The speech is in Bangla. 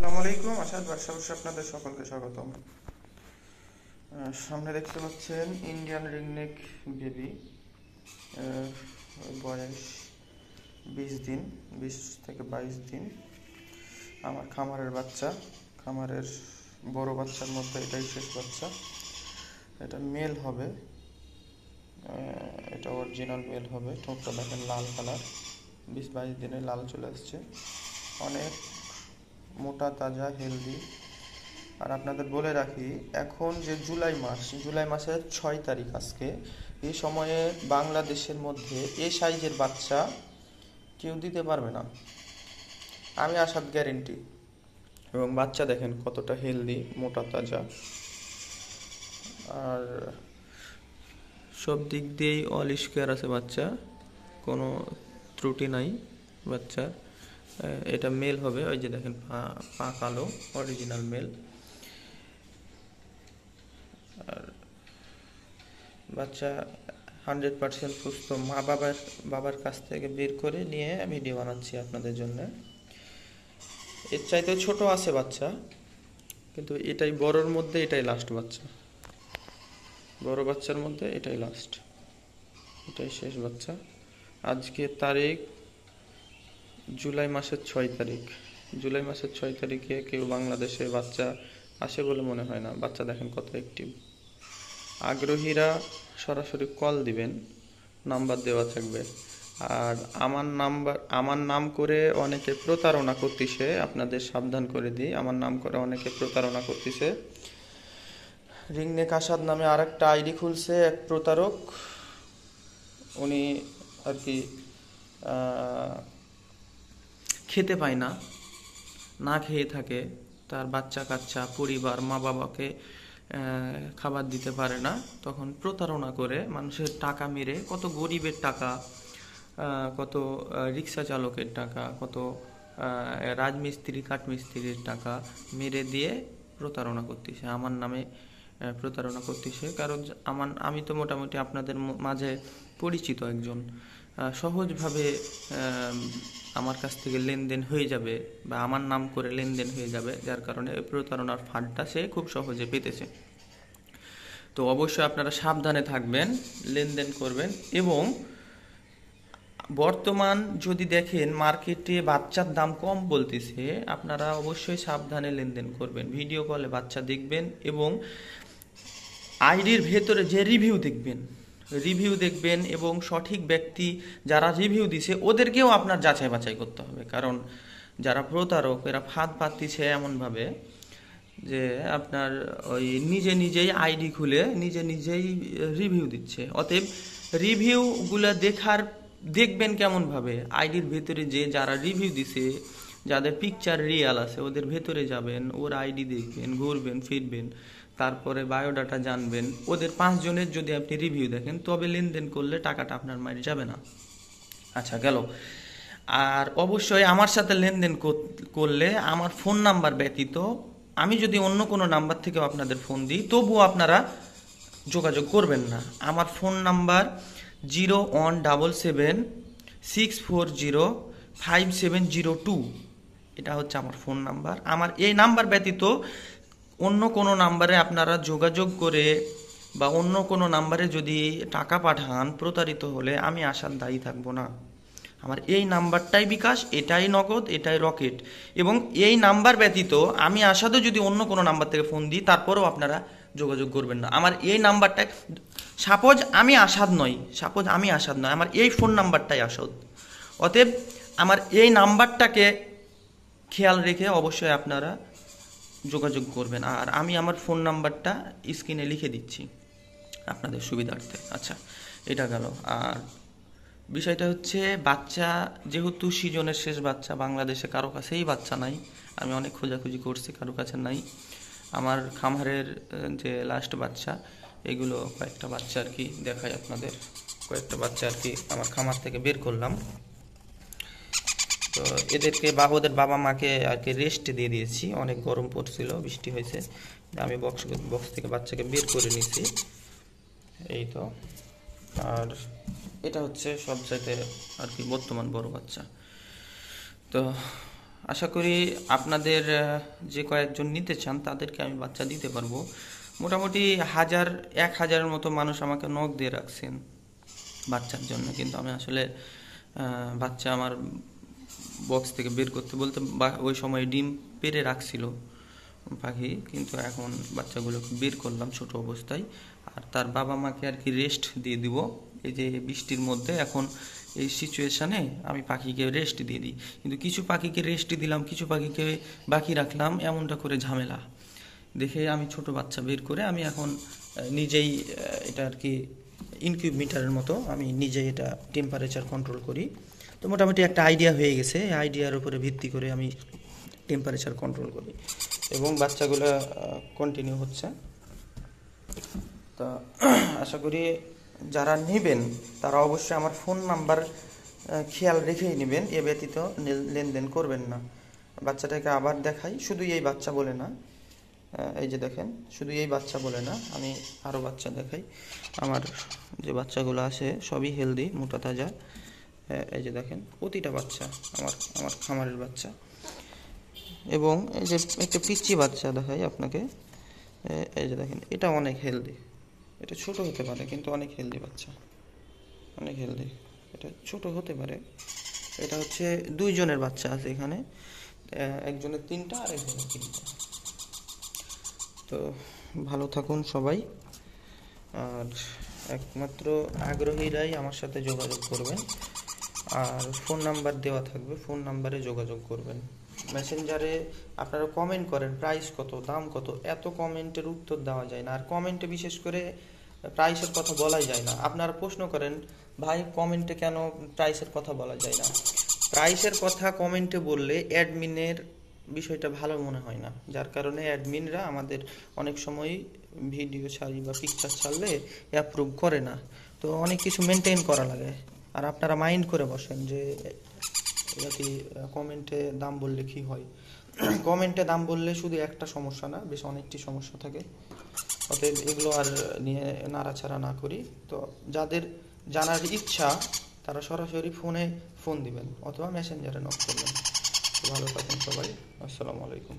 আসসালামু আলাইকুম। আসাদ ব্যবসা আপনাদের সকলকে স্বাগতম। সামনে দেখতে পাচ্ছেন ইন্ডিয়ান রিংনেক বেবি, বয়স 20 দিন, 20 থেকে 22 দিন। আমার খামারের বাচ্চা, খামারের বড় বাচ্চার মধ্যে এটাই শেষ বাচ্চা। এটা মেল হবে, এটা অরিজিনাল মেল হবে। ঠোঁটটা দেখেন লাল কালার, 20-22 দিনে লাল চলে আসছে, অনেক মোটা তাজা হেলদি। আর আপনাদের বলে রাখি, এখন যে জুলাই মাসের 6 তারিখ আজকে, এই সময়ে বাংলাদেশের মধ্যে এই সাইজের বাচ্চা কেউ দিতে পারবে না, আমি আসাদ গ্যারেন্টি। এবং বাচ্চা দেখেন কতটা হেলদি, মোটা তাজা, আর সব দিক দিয়েই অল স্কোয়ার আছে বাচ্চা, কোনো ত্রুটি নাই বাচ্চার। এটা মেল হবে, ওই যে দেখেন পা কালো, অরিজিনাল মেল। আর বাচ্চা 100% সুস্থ, বাবার কাছ থেকে বের করে নিয়ে ভিডিও বানাচ্ছি আপনাদের জন্য। এর চাইতে ছোট আছে বাচ্চা, কিন্তু এটাই বড়র মধ্যে এটাই লাস্ট বাচ্চা, বড় বাচ্চার মধ্যে এটাই লাস্ট, এটাই শেষ বাচ্চা। আজকে তারিখ জুলাই মাসের 6 তারিখ। জুলাই মাসের 6 তারিখে কেউ বাংলাদেশে বাচ্চা আসে বলে মনে হয় না। বাচ্চা দেখেন কত অ্যাক্টিভ। আগ্রহীরা সরাসরি কল দিবেন, নাম্বার দেওয়া থাকবে। আর আমার নাম করে অনেকে প্রতারণা করতেছে, আপনাদের সাবধান করে দিই, আমার নাম করে অনেকে প্রতারণা করতেছে। রিংনেক আসাদ নামে আরেকটা আইডি খুলছে এক প্রতারক, উনি আর কি খেতে পায় না, না খেয়ে থাকে, তার বাচ্চা কাচ্চা, পরিবার, মা বাবাকে খাবার দিতে পারে না, তখন প্রতারণা করে মানুষের টাকা মেরে, কত গরিবের টাকা, কত রিক্সা চালকের টাকা, কত রাজমিস্ত্রি কাঠমিস্ত্রির টাকা মেরে দিয়ে প্রতারণা করতেছে, আমার নামে প্রতারণা করতেছে। কারণ আমি তো মোটামুটি আপনাদের মাঝে পরিচিত একজন, সহজভাবে আমার কাছ থেকে লেনদেন হয়ে যাবে বা আমার নাম করে লেনদেন হয়ে যাবে, যার কারণে ওই প্রতারণার ফান্ডটা সে খুব সহজে পেতেছে। তো অবশ্যই আপনারা সাবধানে থাকবেন, লেনদেন করবেন। এবং বর্তমান যদি দেখেন মার্কেটে বাচ্চার দাম কম বলতেছে, আপনারা অবশ্যই সাবধানে লেনদেন করবেন। ভিডিও কলে বাচ্চা দেখবেন এবং আইডির ভেতরে যে রিভিউ দেখবেন এবং সঠিক ব্যক্তি যারা রিভিউ দিছে ওদেরকেও আপনার যাচাই বাছাই করতে হবে। কারণ যারা প্রতারক, এরা ফাঁদ পাতিছে এমনভাবে যে আপনার ওই নিজেই আইডি খুলে নিজেই রিভিউ দিচ্ছে। অতএব রিভিউগুলো দেখবেন কেমনভাবে, আইডির ভেতরে যে যারা রিভিউ দিছে, যাদের পিকচার রিয়াল আছে, ওদের ভেতরে যাবেন, ওর আইডি দেখবেন, ঘুরবেন ফিরবেন, তারপরে বায়োডাটা জানবেন। ওদের 5 জনের যদি আপনি রিভিউ দেখেন, তবে লেনদেন করলে টাকাটা আপনার মাইরে যাবে না। আচ্ছা গেল। আর অবশ্যই আমার সাথে লেনদেন করলে আমার ফোন নাম্বার ব্যতীত, আমি যদি অন্য কোনো নাম্বার থেকেও আপনাদের ফোন দিই, তবুও আপনারা যোগাযোগ করবেন না। আমার ফোন নাম্বার 0177640570 এটা হচ্ছে আমার ফোন নাম্বার। আমার এই নাম্বার ব্যতীত অন্য কোনো নাম্বারে আপনারা যোগাযোগ করে বা অন্য কোনো নাম্বারে যদি টাকা পাঠান, প্রতারিত হলে আমি আসার দায়ী থাকবো না। আমার এই নাম্বারটাই বিকাশ, এটাই নগদ, এটাই রকেট। এবং এই নাম্বার ব্যতীত আমি আসাদও যদি অন্য কোনো নাম্বার থেকে ফোন দিই, তারপরেও আপনারা যোগাযোগ করবেন না। আমার এই নাম্বারটা, সাপোজ আমি আসাদ নই, আমার এই ফোন নাম্বারটাই আসাদ। অতএব আমার এই নাম্বারটাকে খেয়াল রেখে অবশ্যই আপনারা যোগাযোগ করবেন। আর আমি আমার ফোন নাম্বারটা স্ক্রিনে লিখে দিচ্ছি আপনাদের সুবিধার্থে। আচ্ছা, এটা গেল। আর বিষয়টা হচ্ছে, বাচ্চা যেহেতু সিজনের শেষ বাচ্চা, বাংলাদেশে কারো কাছেই বাচ্চা নাই, আমি অনেক খোঁজাখুঁজি করছি, কারো কাছে নাই। আমার খামারের যে লাস্ট বাচ্চা, এগুলো কয়েকটা বাচ্চা আর কি দেখাই আপনাদের। কয়েকটা বাচ্চা আর কি আমার খামার থেকে বের করলাম। তো এদেরকে ওদের বাবা মাকে আর কি রেস্ট দিয়ে দিয়েছি, অনেক গরম পড়ছিল, বৃষ্টি হয়েছে, আমি বক্স থেকে বাচ্চাকে বের করে নিয়েছি, এই তো। আর এটা হচ্ছে সবচাইতে আর কি বর্তমান বড় বাচ্চা। তো আশা করি আপনাদের যে কয়েকজন নিতে চান তাদেরকে আমি বাচ্চা দিতে পারবো। মোটামুটি 1000-1000-এর মতো মানুষ আমাকে নক দিয়ে রাখছেন বাচ্চার জন্য, কিন্তু আমি আসলে বাচ্চা আমার বক্স থেকে বের করতে বলতে ওই সময় ডিম পেড়ে রাখছিল পাখি, কিন্তু এখন বাচ্চাগুলোকে বের করলাম ছোট অবস্থায়। আর তার বাবা মাকে আর কি রেস্ট দিয়ে দিব। এই যে বৃষ্টির মধ্যে এখন এই সিচুয়েশানে আমি পাখিকে রেস্ট দিয়ে দিই, কিন্তু কিছু পাখিকে রেস্ট দিলাম, কিছু পাখিকে বাকি রাখলাম, এমনটা করে ঝামেলা দেখে আমি ছোট বাচ্চা বের করে আমি এখন নিজেই এটা আর কি ইনকিউবেটরের মতো আমি নিজেই এটা টেম্পারেচার কন্ট্রোল করি। তো মোটামুটি একটা আইডিয়া হয়ে গেছে, এই আইডিয়ার উপরে ভিত্তি করে আমি টেম্পারেচার কন্ট্রোল করি এবং বাচ্চাগুলো কন্টিনিউ হচ্ছে। তো আশা করি যারা নেবেন তারা অবশ্যই আমার ফোন নাম্বার খেয়াল রেখেই নেবেন, এ ব্যতীত লেনদেন করবেন না। বাচ্চাটাকে আবার দেখাই, শুধু এই বাচ্চা বলে না, এই যে দেখেন, শুধু এই বাচ্চা বলে না, আমি আরও বাচ্চা দেখাই। আমার যে বাচ্চাগুলো আছে সবই হেলদি, মোটা তাজা। এই যে দেখেন প্রতিটা বাচ্চা আমার খামারের বাচ্চা। এবং এই যে একটা পিচ্চি বাচ্চা দেখাই আপনাকে, এই যে দেখেন, এটা অনেক হেলদি। এটা ছোট হতে পারে কিন্তু অনেক হেলদি বাচ্চা, অনেক হেলদি। এটা ছোট হতে পারে। এটা হচ্ছে 2 জনের বাচ্চা আছে এখানে, একজনের 3টা আর একজনের 3টা। তো ভালো থাকুন সবাই, আর একমাত্র আগ্রহীরাই আমার সাথে যোগাযোগ করবেন। আর ফোন নাম্বার দেওয়া থাকবে, ফোন নাম্বারে যোগাযোগ করবেন। মেসেঞ্জারে আপনারা কমেন্ট করেন প্রাইস কত, দাম কত, এত কমেন্টের উত্তর দেওয়া যায় না। আর কমেন্টে বিশেষ করে প্রাইসের কথা বলাই যায় না। আপনারা প্রশ্ন করেন ভাই কমেন্টে কেন প্রাইসের কথা বলা যায় না। প্রাইসের কথা কমেন্টে বললে অ্যাডমিনের বিষয়টা ভালো মনে হয় না, যার কারণে অ্যাডমিনরা আমাদের অনেক সময় ভিডিও ছাড়ি বা পিকচার ছাড়লে অ্যাপ্রুভ করে না। তো অনেক কিছু মেনটেন করা লাগে। আর আপনারা মাইন্ড করে বসেন যে এটা কি কমেন্টে দাম বললে কি হয়। কমেন্টে দাম বললে শুধু একটা সমস্যা না, বেশ অনেকটি সমস্যা থাকে। অতএব এগুলো আর নিয়ে নাড়াচাড়া না করি। তো যাদের জানার ইচ্ছা তারা সরাসরি ফোন দিবেন অথবা মেসেঞ্জারে নক করবেন। ভালো থাকুন সবাই, আসসালামু আলাইকুম।